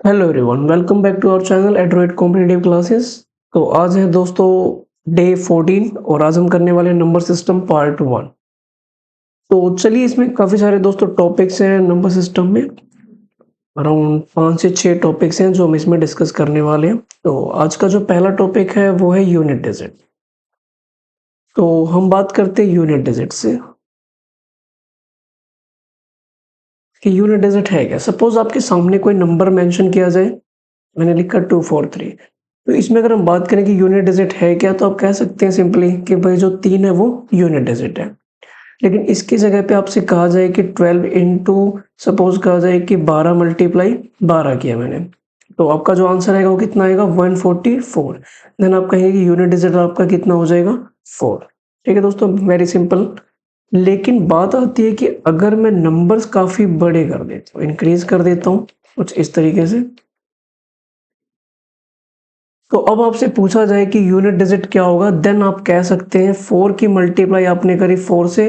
Hello everyone, welcome back to our channel Adroit competitive classes. तो आज है दोस्तों डे 14 और आज हम करने वाले हैं नंबर सिस्टम पार्ट 1। तो चलिए, इसमें काफ़ी सारे दोस्तों टॉपिक्स हैं नंबर सिस्टम में। अराउंड 5 से 6 टॉपिक्स हैं जो हम इसमें डिस्कस करने वाले हैं। तो आज का जो पहला टॉपिक है वो है यूनिट डिजिट। तो हम बात करते हैं यूनिट डिजिट से कि यूनिट डिजिट है क्या। सपोज आपके सामने कोई नंबर मेंशन किया जाए, मैंने लिखा 243। तो इसमें अगर हम बात करें कि यूनिट डिजिट है क्या, तो आप कह सकते हैं सिंपली कि भाई जो 3 है वो यूनिट डिजिट है। लेकिन इसकी जगह पे आपसे कहा जाए कि 12 इंटू, सपोज कहा जाए कि 12 मल्टीप्लाई 12 किया मैंने, तो आपका जो आंसर आएगा वो कितना आएगा 144। देन आप कहेंगे कि यूनिट डिजिट आपका कितना हो जाएगा 4। ठीक है दोस्तों, वेरी सिंपल। लेकिन बात आती है कि अगर मैं नंबर्स काफी बड़े कर देता हूँ, इंक्रीज कर देता हूँ कुछ इस तरीके से, तो अब आपसे पूछा जाए कि यूनिट डिजिट क्या होगा, देन आप कह सकते हैं 4 की मल्टीप्लाई आपने करी 4 से,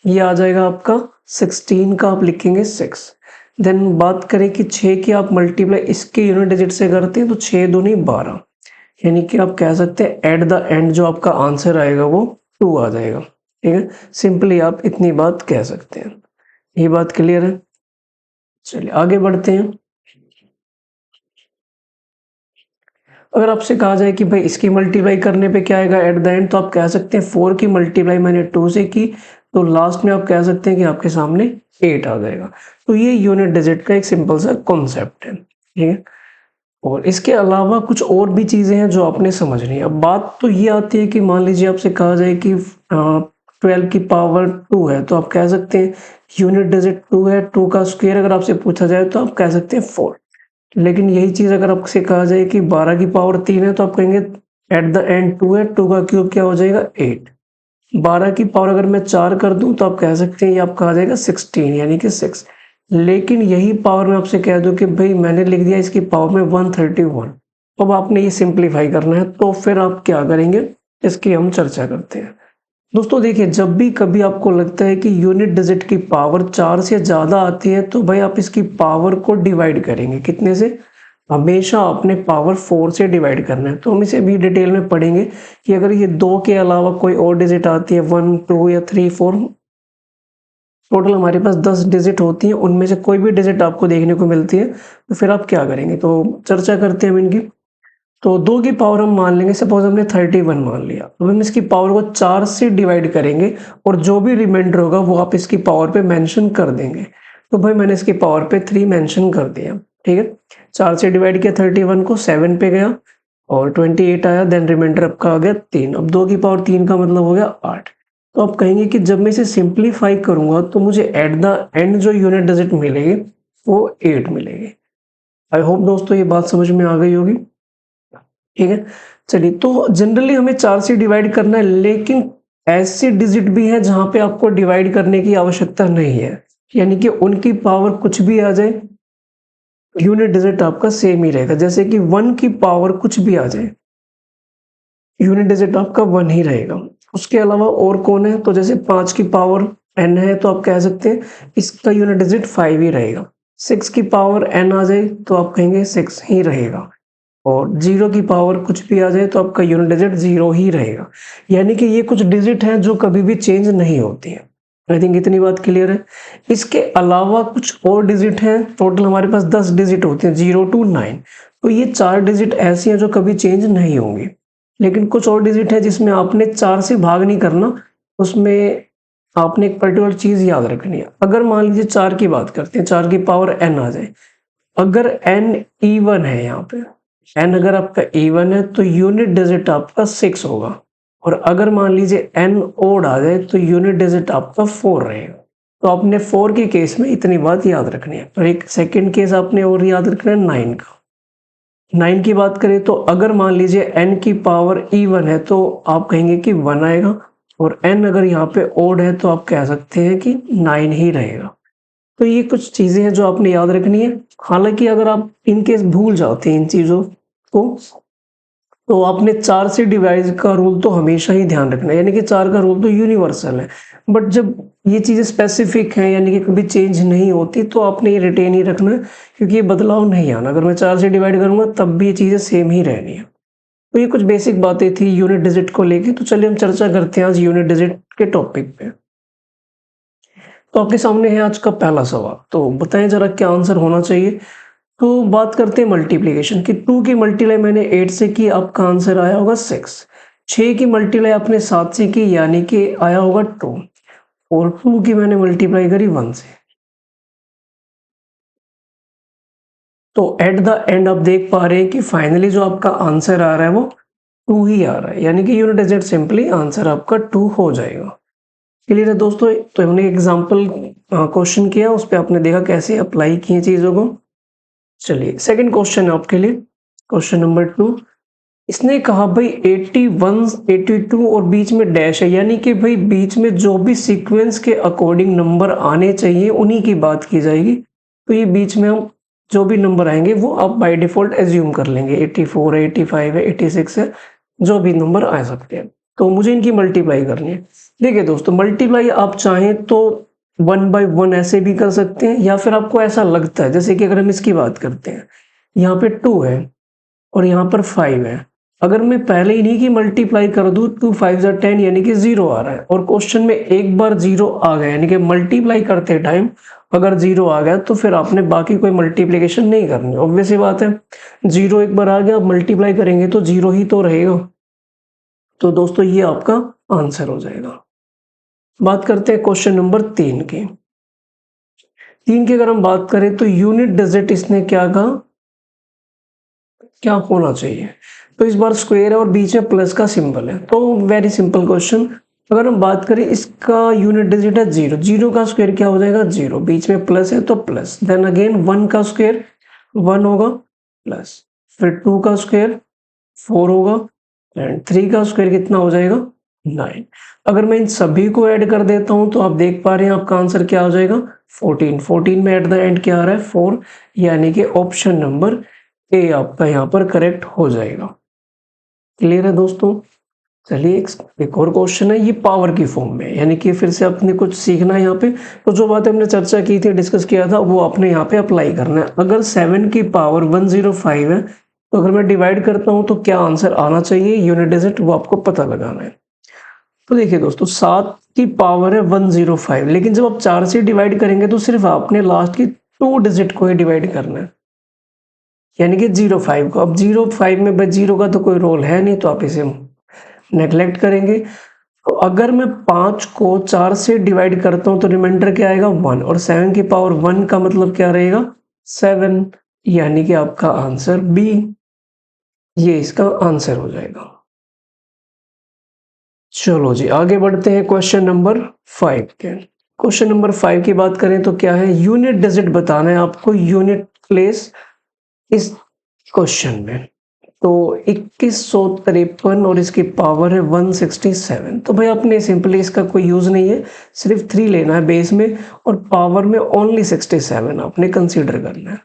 ये आ जाएगा आपका 16 का, आप लिखेंगे 6। देन बात करें कि 6 की आप मल्टीप्लाई इसके यूनिट डिजिट से करते हैं तो 6 दूनी 12, यानी कि आप कह सकते हैं एट द एंड जो आपका आंसर आएगा वो 2 आ जाएगा। ठीक है, सिंपली आप इतनी बात कह सकते हैं। ये बात क्लियर है। चलिए आगे बढ़ते हैं। अगर आपसे कहा जाए कि भाई इसकी मल्टीप्लाई करने पे क्या आएगा एट द एंड, तो आप कह सकते हैं 4 की मल्टीप्लाई मैंने 2 से की, तो लास्ट में आप कह सकते हैं कि आपके सामने 8 आ जाएगा। तो ये यूनिट डिजिट का एक सिंपल सा कॉन्सेप्ट है। ठीक है, और इसके अलावा कुछ और भी चीजें हैं जो आपने समझनी है। अब बात तो ये आती है कि मान लीजिए आपसे कहा जाए कि 12 की पावर 2 है, तो आप कह सकते हैं यूनिट डिजिट 2 है, 2 का स्क्वायर अगर आपसे पूछा जाए तो आप कह सकते हैं 4। लेकिन यही चीज अगर आपसे कहा जाए कि 12 की पावर 3 है, तो आप कहेंगे एट द एंड 2 है, 2 का क्यूब क्या हो जाएगा 8। 12 की पावर अगर मैं 4 कर दूं तो आप कह सकते हैं ये आपका आ जाएगा 16, यानी कि 6। लेकिन यही पावर मैं आपसे कह दूं कि भाई मैंने लिख दिया इसकी पावर में 131, अब आपने ये सिंप्लीफाई करना है, तो फिर आप क्या करेंगे, इसकी हम चर्चा करते हैं। दोस्तों देखिए, जब भी कभी आपको लगता है कि यूनिट डिजिट की पावर 4 से ज़्यादा आती है, तो भाई आप इसकी पावर को डिवाइड करेंगे कितने से, हमेशा आपने पावर 4 से डिवाइड करना है। तो हम इसे भी डिटेल में पढ़ेंगे कि अगर ये 2 के अलावा कोई और डिजिट आती है 1 2 या 3 4, टोटल हमारे पास 10 डिजिट होती हैं, उनमें से कोई भी डिजिट आपको देखने को मिलती है, तो फिर आप क्या करेंगे, तो चर्चा करते हैं हम इनकी। तो 2 की पावर हम मान लेंगे, सपोज हमने 31 मान लिया, तो हम इसकी पावर को 4 से डिवाइड करेंगे और जो भी रिमाइंडर होगा वो आप इसकी पावर पे मेंशन कर देंगे। तो भाई मैंने इसकी पावर पे 3 मेंशन कर दिया। ठीक है, 4 से डिवाइड किया 31 को, 7 पे गया और 28 आया, देन रिमाइंडर आपका आ गया 3। अब 2 की पावर 3 का मतलब हो गया 8। तो आप कहेंगे कि जब मैं इसे सिंप्लीफाई करूंगा तो मुझे एट द एंड जो यूनिट डिजिट मिलेगी वो 8 मिलेगी। आई होप दोस्तों ये बात समझ में आ गई होगी। ठीक है, चलिए, तो जनरली हमें 4 से डिवाइड करना है, लेकिन ऐसे डिजिट भी हैं जहां पे आपको डिवाइड करने की आवश्यकता नहीं है, यानी कि उनकी पावर कुछ भी आ जाए, यूनिट डिजिट आपका सेम ही रहेगा। जैसे कि 1 की पावर कुछ भी आ जाए, यूनिट डिजिट आपका 1 ही रहेगा। उसके अलावा और कौन है, तो जैसे 5 की पावर n है, तो आप कह सकते हैं इसका यूनिट डिजिट 5 ही रहेगा। 6 की पावर n आ जाए तो आप कहेंगे 6 ही रहेगा, और 0 की पावर कुछ भी आ जाए तो आपका यूनिट डिजिट 0 ही रहेगा। यानी कि ये कुछ डिजिट हैं जो कभी भी चेंज नहीं होती हैं। आई थिंक इतनी बात क्लियर है। इसके अलावा कुछ और डिजिट हैं, टोटल हमारे पास 10 डिजिट होते हैं 0 to 9। तो ये 4 डिजिट ऐसी हैं जो कभी चेंज नहीं होंगी। लेकिन कुछ और डिजिट है जिसमें आपने 4 से भाग नहीं करना, उसमें आपने एक पर्टिकुलर चीज याद रखनी है। अगर मान लीजिए 4 की बात करते हैं, 4 की पावर n आ जाए, अगर n इवन है, यहाँ पे n अगर आपका इवन है तो यूनिट डिजिट आपका 6 होगा, और अगर मान लीजिए n ओड आ जाए तो यूनिट डिजिट आपका 4 रहेगा। तो आपने 4 के केस में इतनी बात याद रखनी है। और एक सेकंड केस आपने और याद रखना है 9 का। 9 की बात करें तो अगर मान लीजिए n की पावर इवन है तो आप कहेंगे कि 1 आएगा, और n अगर यहाँ पे ओड है तो आप कह सकते हैं कि 9 ही रहेगा। तो ये कुछ चीजें हैं जो आपने याद रखनी है। हालांकि अगर आप इन केस भूल जाते हैं इन चीजों को, तो आपने 4 से डिवाइड का रूल तो हमेशा ही ध्यान रखना है, यानी कि 4 का रूल तो यूनिवर्सल है। बट जब ये चीज़ें स्पेसिफिक हैं यानी कि कभी चेंज नहीं होती तो आपने ये रिटेन ही रखना है, क्योंकि ये बदलाव नहीं आना। अगर मैं 4 से डिवाइड करूँगा तब भी ये चीज़ें सेम ही रहनी है। तो ये कुछ बेसिक बातें थी यूनिट डिजिट को लेके, तो चलिए हम चर्चा करते हैं आज यूनिट डिजिट के टॉपिक पे। तो आपके सामने है आज का पहला सवाल, तो बताएं जरा क्या आंसर होना चाहिए। तो बात करते हैं मल्टीप्लिकेशन की। 2 की मल्टीप्लाई मैंने 8 से की, आपका आंसर आया होगा 6। 6 की मल्टीप्लाई आपने 7 से की यानी कि आया होगा 2, और 2 की मैंने मल्टीप्लाई करी 1 से। तो एट द एंड आप देख पा रहे हैं कि फाइनली जो आपका आंसर आ रहा है वो 2 ही आ रहा है, यानी कि यूनिट डिजिट सिंपली आंसर आपका 2 हो जाएगा। क्लियर है दोस्तों। तो हमने एग्जांपल क्वेश्चन किया, उस पे आपने देखा कैसे अप्लाई किए चीजों को। चलिए सेकंड क्वेश्चन है आपके लिए, क्वेश्चन नंबर 2। इसने कहा भाई 81, 82 और बीच में डैश है, यानी कि भाई बीच में जो भी सीक्वेंस के अकॉर्डिंग नंबर आने चाहिए उन्हीं की बात की जाएगी। तो ये बीच में हम जो भी नंबर आएंगे वो आप बाय डिफॉल्ट एज्यूम कर लेंगे। 84 है, 85 है, 86 है, जो भी नंबर आ सकते हैं। तो मुझे इनकी मल्टीप्लाई करनी है। देखिए दोस्तों, मल्टीप्लाई आप चाहें तो 1 बाय 1 ऐसे भी कर सकते हैं, या फिर आपको ऐसा लगता है, जैसे कि अगर हम इसकी बात करते हैं, यहाँ पे 2 है और यहाँ पर 5 है। अगर मैं पहले इन्हीं की मल्टीप्लाई कर दूं, 2 5 जा 10 यानी कि 0 आ रहा है, और क्वेश्चन में एक बार 0 आ गया यानी कि मल्टीप्लाई करते टाइम अगर 0 आ गया तो फिर आपने बाकी कोई मल्टीप्लिकेशन नहीं करनी। ऑब्वियस सी बात है, 0 एक बार आ गया, मल्टीप्लाई करेंगे तो 0 ही तो रहेगा। तो दोस्तों ये आपका आंसर हो जाएगा। बात करते हैं क्वेश्चन नंबर 3 की। 3 की अगर हम बात करें तो यूनिट डिजिट इसने क्या कहा, क्या होना चाहिए। तो इस बार स्क्वायर है और बीच में प्लस का सिंबल है, तो वेरी सिंपल क्वेश्चन। अगर हम बात करें इसका यूनिट डिजिट है 0, 0 का स्क्वायर क्या हो जाएगा 0, बीच में प्लस है तो प्लस। देन अगेन 1 का स्क्वायर 1 होगा प्लस, फिर 2 का स्क्वायर 4 होगा, एंड 3 का स्क्वायर कितना हो जाएगा 9। अगर मैं इन सभी को ऐड कर देता हूं तो आप देख पा रहे हैं आपका आंसर क्या हो जाएगा 14। 14 में एट द एंड क्या आ रहा है 4, यानी कि ऑप्शन नंबर ए आपका यहाँ पर करेक्ट हो जाएगा। क्लियर है दोस्तों। चलिए एक और क्वेश्चन है, ये पावर की फॉर्म में, यानी कि फिर से आपने कुछ सीखना है यहाँ पे। तो जो बात हमने चर्चा की थी, डिस्कस किया था, वो आपने यहाँ पे अप्लाई करना है। अगर 7 की पावर 105 है तो अगर मैं डिवाइड करता हूँ तो क्या आंसर आना चाहिए यूनिट डिजिट, वो आपको पता लगाना है। तो देखिए दोस्तों, 7 की पावर है 105, लेकिन जब आप 4 से डिवाइड करेंगे तो सिर्फ आपने लास्ट की 2 डिजिट को ही डिवाइड करना है, यानी कि 05 को। अब 05 में बस 0 का तो कोई रोल है नहीं, तो आप इसे नेग्लेक्ट करेंगे। तो अगर मैं 5 को 4 से डिवाइड करता हूं तो रिमाइंडर क्या आएगा 1, और 7 की पावर 1 का मतलब क्या रहेगा 7, यानी कि आपका आंसर बी, ये इसका आंसर हो जाएगा। चलो जी आगे बढ़ते हैं क्वेश्चन नंबर 5 के। क्वेश्चन नंबर 5 की बात करें तो क्या है, यूनिट डिजिट बताना है आपको, यूनिट प्लेस इस क्वेश्चन में। तो 2153 और इसकी पावर है 167। तो भाई आपने सिंपली इसका कोई यूज नहीं है, सिर्फ 3 लेना है बेस में, और पावर में ओनली 67 आपने कंसीडर करना है।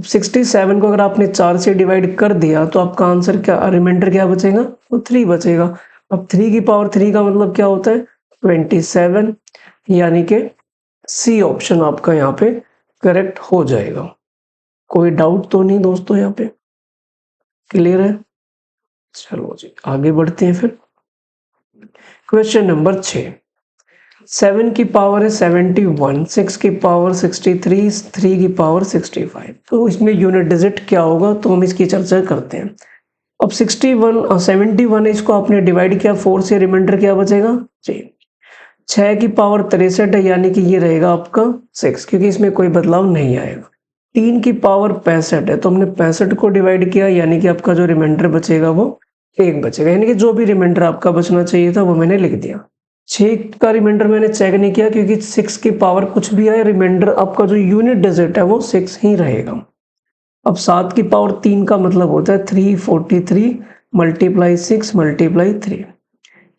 67 को अगर आपने 4 से डिवाइड कर दिया तो आपका आंसर क्या, रिमाइंडर क्या बचेगा, तो 3 बचेगा। अब 3 की पावर 3 का मतलब क्या होता है 27, यानी कि सी ऑप्शन आपका यहाँ पे करेक्ट हो जाएगा। कोई डाउट तो नहीं दोस्तों यहाँ पे, क्लियर है। चलो जी आगे बढ़ते हैं फिर। Question number 6। 7 की पावर है 71, 6 की पावर 63, 3 की पावर 65। तो इसमें यूनिट डिजिट क्या होगा, तो हम इसकी चर्चा करते हैं। अब 71 है, इसको आपने डिवाइड किया 4 से, रिमाइंडर क्या बचेगा 3। 6 की पावर 63 है, यानी कि ये रहेगा आपका 6, क्योंकि इसमें कोई बदलाव नहीं आएगा। 3 की पावर 65 है, तो हमने 65 को डिवाइड किया, यानी कि आपका जो रिमाइंडर बचेगा वो 1 बचेगा, यानी कि जो भी रिमाइंडर आपका बचना चाहिए था वो मैंने लिख दिया। 6 का रिमाइंडर मैंने चेक नहीं किया, क्योंकि 6 की पावर कुछ भी आए, रिमाइंडर आपका जो यूनिट डिजिट है वो 6 ही रहेगा। अब 7 की पावर 3 का मतलब होता है 343 मल्टीप्लाई 6 मल्टीप्लाई 3।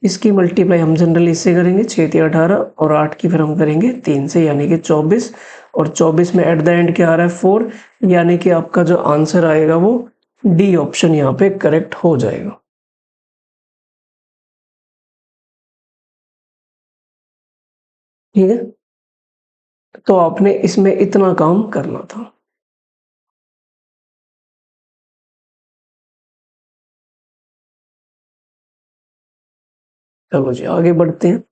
इसकी मल्टीप्लाई हम जनरली इससे करेंगे 6 3 18, और 8 की फिर हम करेंगे 3 से, यानी कि 24, और 24 में एट द एंड क्या आ रहा है 4, यानी कि आपका जो आंसर आएगा वो डी ऑप्शन यहाँ पे करेक्ट हो जाएगा। ठीक है, तो आपने इसमें इतना काम करना था। चलो जी आगे बढ़ते हैं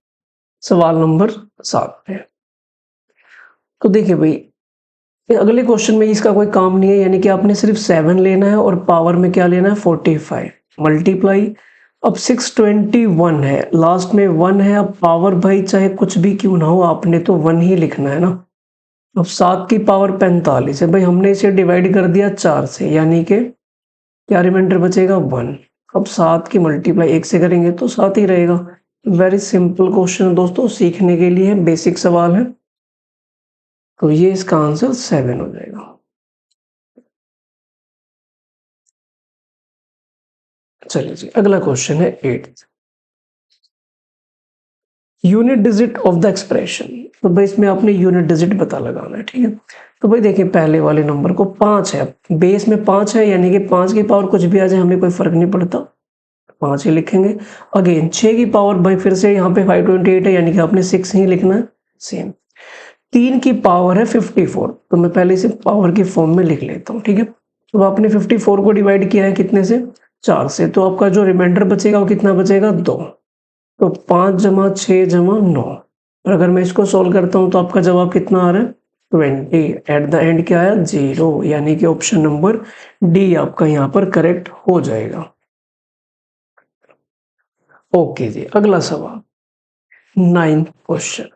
सवाल नंबर 7 पे। तो देखिए भाई, ये अगले क्वेश्चन में इसका कोई काम नहीं है, यानी कि आपने सिर्फ 7 लेना है और पावर में क्या लेना है 45 मल्टीप्लाई। अब 621 है, लास्ट में 1 है, अब पावर भाई चाहे कुछ भी क्यों ना हो आपने तो 1 ही लिखना है ना। अब 7 की पावर 45 है भाई, हमने इसे डिवाइड कर दिया 4 से, यानी कि क्या रिमाइंडर बचेगा 1। अब 7 की मल्टीप्लाई 1 से करेंगे तो 7 ही रहेगा। वेरी सिंपल क्वेश्चन है दोस्तों, सीखने के लिए बेसिक सवाल है, तो ये इसका आंसर 7 हो जाएगा। चलिए जी अगला क्वेश्चन है 8th, unit digit of the expression. तो भाई इसमें आपने यूनिट डिजिट पता लगाना है, ठीक है। तो भाई देखिए पहले वाले नंबर को 5 है, बेस में 5 है, यानी कि 5 की पावर कुछ भी आ जाए हमें कोई फर्क नहीं पड़ता, 5 ही लिखेंगे। अगेन 6 की पावर भाई फिर से यहाँ पे 528 है, यानी कि आपने 6 ही लिखना है सेम। 3 की पावर है 54, तो मैं पहले इसे पावर की फॉर्म में लिख लेता हूँ, ठीक है। तो आपने 54 को डिवाइड किया है कितने से 4 से, तो आपका जो रिमाइंडर बचेगा वो कितना बचेगा 2। तो 5 जमा 6 जमा 9, और अगर मैं इसको सॉल्व करता हूँ तो आपका जवाब कितना आ रहा है 20। एट द एंड क्या आया 0, यानी कि ऑप्शन नंबर डी आपका यहाँ पर करेक्ट हो जाएगा। ओके जी अगला सवाल 9th क्वेश्चन,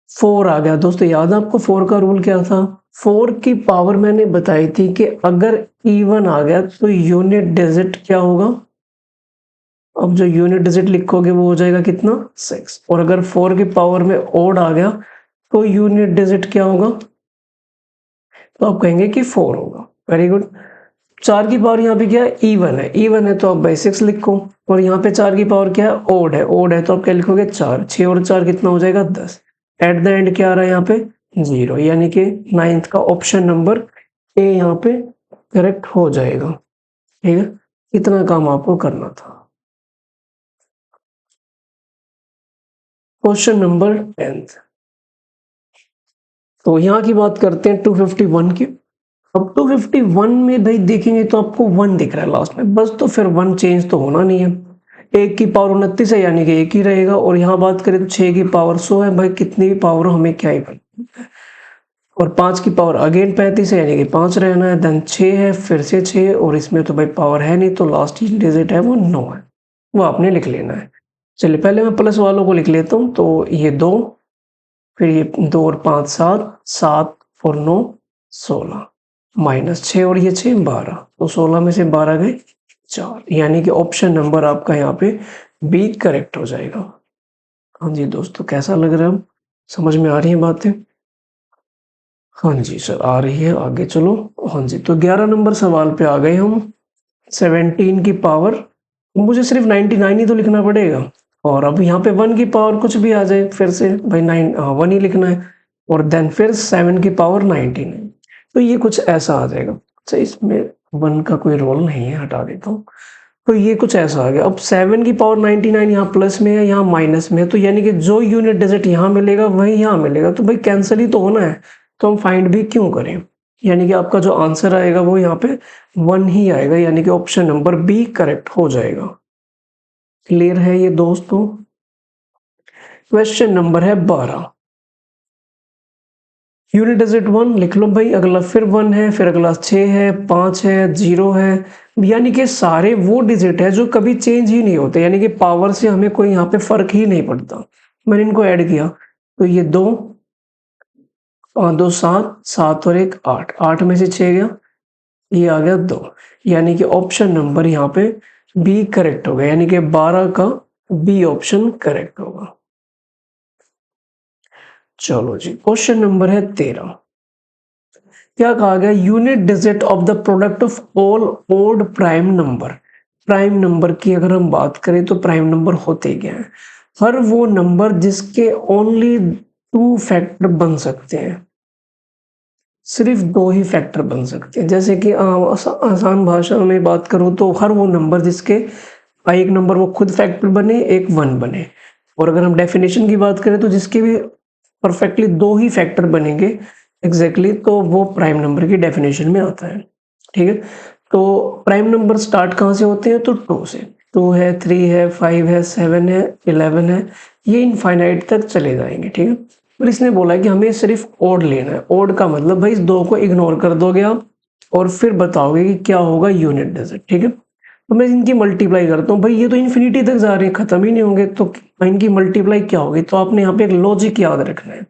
4 आ गया दोस्तों। याद है आपको 4 का रूल क्या था, 4 की पावर मैंने बताई थी कि अगर इवन आ गया तो यूनिट डिजिट क्या होगा। अब जो यूनिट डिजिट लिखोगे वो हो जाएगा कितना 6, और अगर 4 की पावर में ओड आ गया तो यूनिट डिजिट क्या होगा, तो आप कहेंगे कि 4 होगा। Very good. 4 की पावर यहाँ पे क्या है इवन है, इवन है तो आप बाई 6 लिखो, और यहाँ पे 4 की पावर क्या है ओड है, ओड है तो आप क्या लिखोगे 4, 6 और 4 कितना हो जाएगा 10। एट द एंड क्या आ रहा है यहाँ पे 0, यानी कि 9th का ऑप्शन नंबर ए यहाँ पे करेक्ट हो जाएगा। ठीक है, इतना काम आपको करना था। क्वेश्चन नंबर 10th, तो यहाँ की बात करते हैं 251 की। अब 251 में भाई देखेंगे तो आपको 1 दिख रहा है लास्ट में, बस तो फिर 1 चेंज तो होना नहीं है। 1 की पावर 29 है, यानी कि 1 ही रहेगा, और यहाँ बात करें तो 6 की पावर 100 है, भाई कितनी भी पावर हो हमें क्या ही पता। और 5 की पावर अगेन 35 है, यानी कि 5 रहना है, देन 6 है, फिर से 6, और इसमें तो भाई पावर है नहीं, तो लास्ट डिजिट है वो 9 है, वो आपने लिख लेना है। चलिए पहले मैं प्लस वालों को लिख लेता हूँ, तो ये 2, फिर ये 2 और 5 7, 7 और 9 16, माइनस 6 और ये 6 12, तो 16 में से 12 गए 4, यानी कि ऑप्शन नंबर आपका यहाँ पे बी करेक्ट हो जाएगा। हाँ जी दोस्तों कैसा लग रहा है, समझ में आ रही है बातें। हाँ जी सर आ रही है, आगे चलो। हाँ जी तो 11 नंबर सवाल पे आ गए हम। 17 की पावर, मुझे सिर्फ 99 ही तो लिखना पड़ेगा, और अब यहाँ पे 1 की पावर कुछ भी आ जाए फिर से भाई 1 ही लिखना है, और देन फिर 7 की पावर 19 है, तो ये कुछ ऐसा आ जाएगा। अच्छा इसमें 1 का कोई रोल नहीं है, हटा देता हूँ। तो ये कुछ ऐसा आ गया। अब 7 की पावर 99 यहाँ प्लस में है, यहाँ माइनस में है, तो यानी कि जो यूनिट डिजिट यहाँ मिलेगा वही यहाँ मिलेगा, तो भाई कैंसिल ही तो होना है, तो हम फाइंड भी क्यों करें। यानी कि आपका जो आंसर आएगा वो यहाँ पे 1 ही आएगा, यानी कि ऑप्शन नंबर बी करेक्ट हो जाएगा। क्लियर है ये दोस्तों। क्वेश्चन नंबर है 12, यूनिट डिजिट 1 लिख लो भाई, अगला फिर 1 है, फिर अगला 6 है, 5 है, 0 है, यानी कि सारे वो डिजिट है जो कभी चेंज ही नहीं होते, यानी कि पावर से हमें कोई यहाँ पे फर्क ही नहीं पड़ता। मैंने इनको ऐड किया तो ये 2 और 2 7, 7 और 1 8, 8 में से 6 गया, ये आ गया 2, यानी कि ऑप्शन नंबर यहाँ पे बी करेक्ट होगा, यानी कि 12 का बी ऑप्शन करेक्ट होगा। चलो जी क्वेश्चन नंबर है 13, क्या कहा गया, unit digit of the product of all odd prime number. Prime number की अगर हम बात करें तो प्राइम नंबर होते क्या हैं, हर वो नंबर जिसके ओनली 2 फैक्टर बन सकते हैं, सिर्फ 2 ही फैक्टर बन सकते हैं। जैसे कि आसान भाषा में बात करूं तो हर वो नंबर जिसके एक नंबर वो खुद फैक्टर बने, एक 1 बने, और अगर हम डेफिनेशन की बात करें तो जिसके भी परफेक्टली 2 ही फैक्टर बनेंगे एग्जैक्टली, तो वो प्राइम नंबर की डेफिनेशन में आता है। ठीक है, तो प्राइम नंबर स्टार्ट कहाँ से होते हैं? तो 2 से। 2 है, 3 है, 5 है, 7 है, 11 है, ये इनफाइनाइट तक चले जाएंगे। ठीक है, पर इसने बोला है कि हमें सिर्फ ओड लेना है। ओड का मतलब भाई इस 2 को इग्नोर कर दोगे आप और फिर बताओगे कि क्या होगा यूनिट डिजिट। ठीक है, तो मैं इनकी मल्टीप्लाई करता हूँ। भाई ये तो इन्फिनिटी तक जा रहे हैं, खत्म ही नहीं होंगे, तो इनकी मल्टीप्लाई क्या होगी? तो आपने यहाँ पे एक लॉजिक याद रखना है।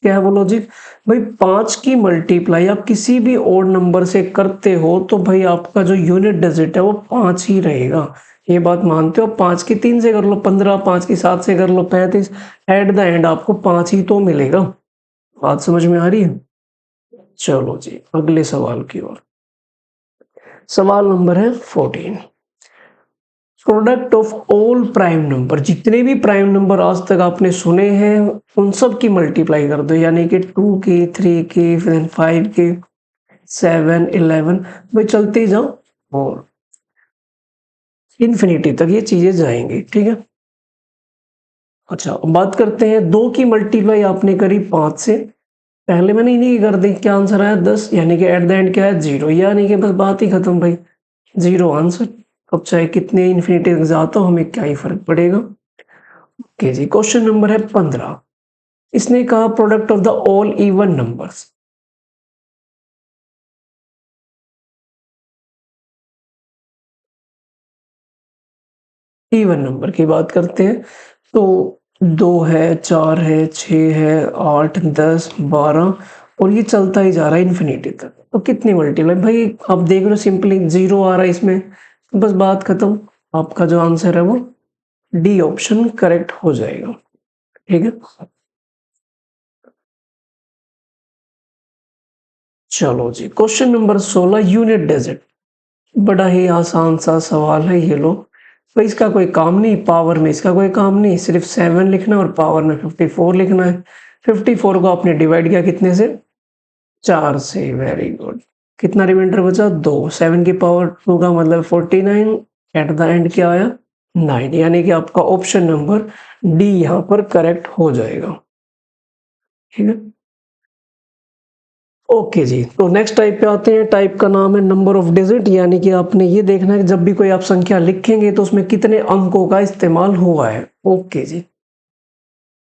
क्या है वो लॉजिक? भाई 5 की मल्टीप्लाई आप किसी भी ओड नंबर से करते हो तो भाई आपका जो यूनिट डिजिट है वो 5 ही रहेगा। ये बात मानते हो? 5 की 3 से कर लो 15, 5 की 7 से कर लो 35, एट द एंड आपको 5 ही तो मिलेगा। बात समझ में आ रही है? चलो जी अगले सवाल की ओर। सवाल नंबर है 14। Product of all prime number, जितने भी प्राइम नंबर आज तक आपने सुने हैं उन सब की मल्टीप्लाई कर दो, यानी कि 2 की, 3 की, फिर 5 की, 7, 11, भाई चलते ही जाओ और इन्फिनिटी तक ये चीजें जाएंगी। ठीक है, अच्छा अब बात करते हैं 2 की मल्टीप्लाई आपने करी 5 से, पहले मैंने इन्हीं की कर दी, क्या आंसर आया 10, यानी कि एट द एंड क्या है 0, यानी कि बस बात ही खत्म भाई, 0 आंसर। अब चाहे कितने इन्फिनिटी तक जाता हो हमें क्या ही फर्क पड़ेगा। ओके जी, क्वेश्चन नंबर है 15। इसने कहा product of the all even numbers. Even number की बात करते हैं तो 2 है, 4 है, 6 है, 8, 10, 12 और ये चलता ही जा रहा है इन्फिनिटी तक। तो कितनी मल्टीप्लाई? भाई आप देख लो सिंपली 0 आ रहा है इसमें, तो बस बात खत्म। आपका जो आंसर है वो डी ऑप्शन करेक्ट हो जाएगा। ठीक है, चलो जी क्वेश्चन नंबर 16, यूनिट डिजिट। बड़ा ही आसान सा सवाल है ये लो। तो इसका कोई काम नहीं, पावर में इसका कोई काम नहीं, सिर्फ 7 लिखना और पावर में 54 लिखना है। 54 को आपने डिवाइड किया कितने से? 4 से। Very good. कितना रिमाइंडर बचा? 2। 7 की पावर 2 का मतलब 49, एट द एंड क्या आया? 9, यानी कि आपका ऑप्शन नंबर डी यहाँ पर करेक्ट हो जाएगा। ठीक है, ओके जी, तो नेक्स्ट टाइप पे आते हैं। टाइप का नाम है नंबर ऑफ डिजिट, यानी कि आपने ये देखना है कि जब भी कोई आप संख्या लिखेंगे तो उसमें कितने अंकों का इस्तेमाल हुआ है। ओके जी,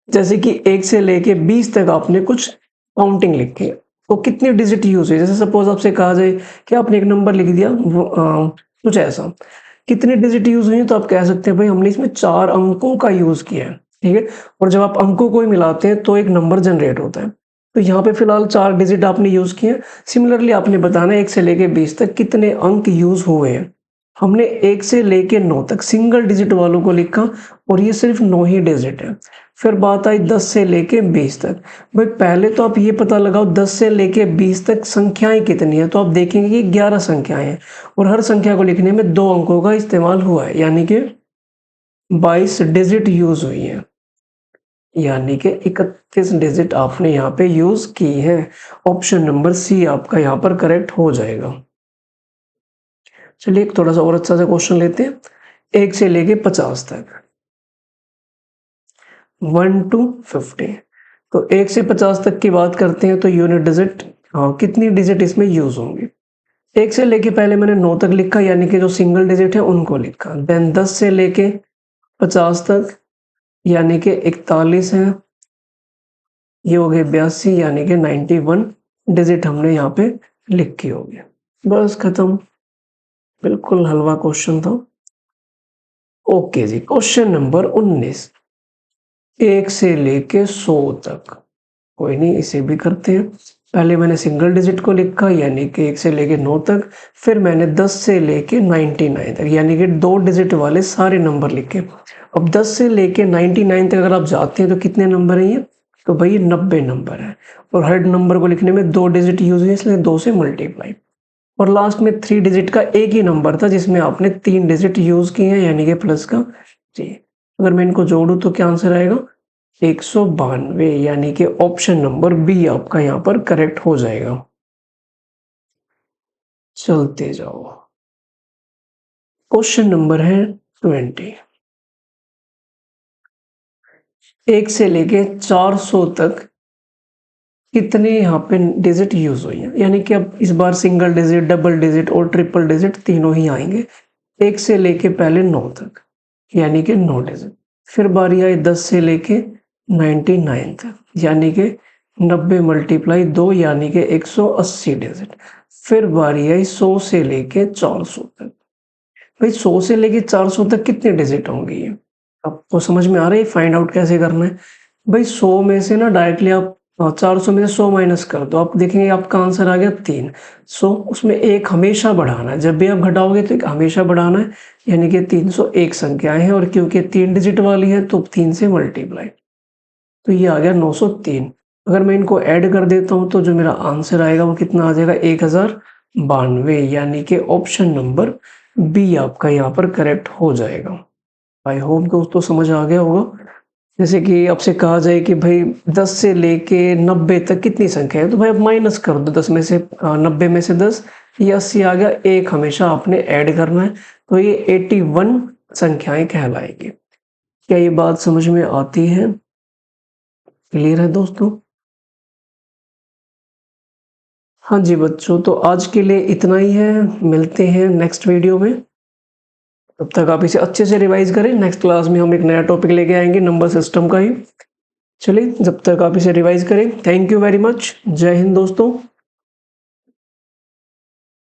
जैसे कि 1 से लेके 20 तक आपने कुछ काउंटिंग लिखी है, तो कितनी डिजिट यूज हुई? जैसे सपोज आपसे कहा जाए कि आपने एक नंबर लिख दिया कुछ ऐसा, कितनी डिजिट यूज हुई है? तो आप कह सकते हैं भाई हमने इसमें 4 अंकों का यूज किया है। ठीक है, और जब आप अंकों को ही मिलाते हैं तो एक नंबर जनरेट होता है। तो यहाँ पे फिलहाल 4 डिजिट आपने यूज किए। सिमिलरली आपने बताना है 1 से लेके 20 तक कितने अंक यूज हुए हैं। हमने 1 से लेके 9 तक सिंगल डिजिट वालों को लिखा और ये सिर्फ 9 ही डिजिट है। फिर बात आई 10 से लेके 20 तक। भाई पहले तो आप ये पता लगाओ 10 से लेके 20 तक संख्याएं कितनी है, तो आप देखेंगे कि 11 संख्याएं हैं और हर संख्या को लिखने में 2 अंकों का इस्तेमाल हुआ है, यानी कि 22 डिजिट यूज हुई है, यानी कि 31 डिजिट आपने यहाँ पे यूज की है। ऑप्शन नंबर सी आपका यहाँ पर करेक्ट हो जाएगा। चलिए एक थोड़ा सा और अच्छा सा क्वेश्चन लेते हैं। 1 से लेके 50 तक, 1 to 50। तो 1 से 50 तक की बात करते हैं तो यूनिट डिजिट, हाँ कितनी डिजिट इसमें यूज होंगी? 1 से लेके पहले मैंने 9 तक लिखा, यानी कि जो सिंगल डिजिट है उनको लिखा। देन 10 से लेके 50 तक, यानी कि 41 है। ये हो गए 82, यानी कि 91 डिजिट हमने यहाँ पे लिखी होगी। बस खत्म, बिल्कुल हलवा क्वेश्चन था। ओके जी, क्वेश्चन नंबर 19। 1 से लेके 100 तक, कोई नहीं इसे भी करते हैं। पहले मैंने सिंगल डिजिट को लिखा, यानी कि 1 से लेके 9 तक। फिर मैंने 10 से लेके 99 तक, यानी कि 2 डिजिट वाले सारे नंबर लिखे। अब 10 से लेके 99 तक अगर आप जाते हैं तो कितने नंबर हैं ये? तो भाई ये 90 नंबर है और हर नंबर को लिखने में 2 डिजिट यूज हुए, इसलिए 2 से मल्टीप्लाई। और लास्ट में 3 डिजिट का एक ही नंबर था जिसमें आपने 3 डिजिट यूज किए हैं, यानी कि प्लस का जी। अगर मैं इनको जोड़ूं तो क्या आंसर आएगा? 192, यानी कि ऑप्शन नंबर बी आपका यहाँ पर करेक्ट हो जाएगा। चलते जाओ, क्वेश्चन नंबर है 20। 1 से लेके 400 तक कितने यहाँ पे डिजिट यूज हुई हैं, यानी कि अब इस बार सिंगल डिजिट, डबल डिजिट और ट्रिपल डिजिट तीनों ही आएंगे, 1 से लेके पहले 9 तक, यानी कि 9 डिजिट। फिर बारी आई 10 से लेके 99 तक, यानी कि 90 मल्टीप्लाई 2 यानी कि 180 डिजिट। फिर बारी आई 100 से लेके 400 तक। भाई 100 से लेके 400 तक कितने डिजिट होंगे ये? आपको समझ में आ रहा है फाइंड आउट कैसे करना है? भाई 100 में से ना डायरेक्टली आप 400 में से 100 माइनस कर दो, आप देखेंगे आपका आंसर आ गया 3। सो उसमें एक हमेशा बढ़ाना है, जब भी आप घटाओगे तो एक हमेशा बढ़ाना है, यानी कि 301 संख्याएं हैं और क्योंकि 3 डिजिट वाली है तो 3 से मल्टीप्लाई, तो ये आ गया 903। अगर मैं इनको ऐड कर देता हूँ तो जो मेरा आंसर आएगा वो कितना आ जाएगा 1092, यानी कि ऑप्शन नंबर बी आपका यहाँ पर करेक्ट हो जाएगा। आई होप दोस्तों समझ आ गया होगा। जैसे कि आपसे कहा जाए कि भाई 10 से लेके 90 तक कितनी संख्या है, तो भाई आप माइनस कर दो 10 में से 90 में से 10, ये 80 आ गया, एक हमेशा आपने ऐड करना है, तो ये 81 संख्याएं कहलाएंगी। क्या ये बात समझ में आती है? क्लियर है दोस्तों? हाँ जी बच्चों, तो आज के लिए इतना ही है, मिलते हैं नेक्स्ट वीडियो में। तब तक आप इसे अच्छे से रिवाइज करें, नेक्स्ट क्लास में हम एक नया टॉपिक लेके आएंगे नंबर सिस्टम का ही। चलिए जब तक आप इसे रिवाइज करें, थैंक यू वेरी मच, जय हिंद दोस्तों।